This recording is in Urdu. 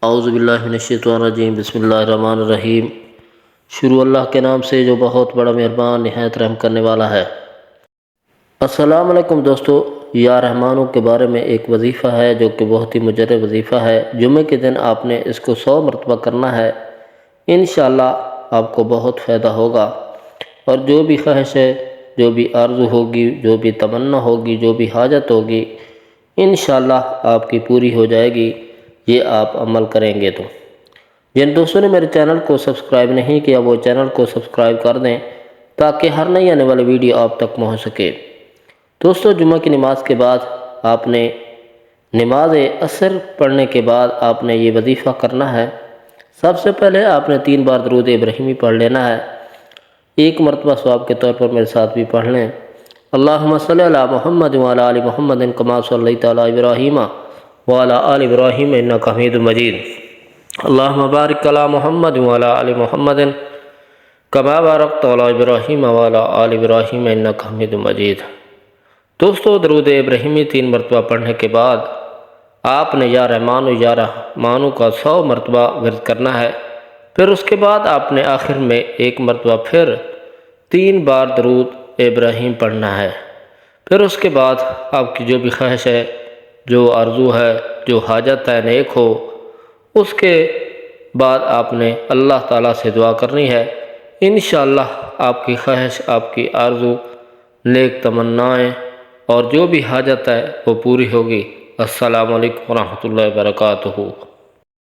اعوذ باللہ من الشیطان الرجیم، بسم اللہ الرحمن الرحیم۔ شروع اللہ کے نام سے جو بہت بڑا مہربان نہایت رحم کرنے والا ہے۔ السلام علیکم دوستو، یا رحمانوں کے بارے میں ایک وظیفہ ہے جو کہ بہت ہی مجرب وظیفہ ہے۔ جمعے کے دن آپ نے اس کو 100 مرتبہ کرنا ہے، انشاءاللہ آپ کو بہت فائدہ ہوگا۔ اور جو بھی خواہش ہے، جو بھی آرزو ہوگی، جو بھی تمنا ہوگی، جو بھی حاجت ہوگی، انشاءاللہ آپ کی پوری ہو جائے گی، یہ آپ عمل کریں گے تو۔ جن دوستوں نے میرے چینل کو سبسکرائب نہیں کیا وہ چینل کو سبسکرائب کر دیں تاکہ ہر نئی آنے والی ویڈیو آپ تک پہنچ سکے۔ دوستو، جمعہ کی نماز کے بعد آپ نے نماز عصر پڑھنے کے بعد آپ نے یہ وظیفہ کرنا ہے۔ سب سے پہلے آپ نے 3 بار درود ابراہیمی پڑھ لینا ہے۔ ایک مرتبہ ثواب کے طور پر میرے ساتھ بھی پڑھ لیں۔ اللہم صلی علی محمد وعلی آل محمد کما صلیت علی ابراہیم وعلی آل ابراہیم انک حمید مجید۔ اللہم بارک علی محمد وعلی آل محمد کما بارکت علی ابراہیم وعلی آل ابراہیم انک حمید مجید۔ دوستو، درود ابراہیمی 3 مرتبہ پڑھنے کے بعد آپ نے یا رحمانو کا 100 مرتبہ ورد کرنا ہے۔ پھر اس کے بعد آپ نے آخر میں 1 مرتبہ پھر 3 بار درود ابراہیم پڑھنا ہے۔ پھر اس کے بعد آپ کی جو بھی خواہش ہے، جو آرزو ہے، جو حاجت ہے نیک ہو، اس کے بعد آپ نے اللہ تعالیٰ سے دعا کرنی ہے۔ انشاءاللہ آپ کی خواہش، آپ کی آرزو، نیک تمنائیں اور جو بھی حاجت ہے وہ پوری ہوگی۔ السلام علیکم ورحمۃ اللہ وبرکاتہ۔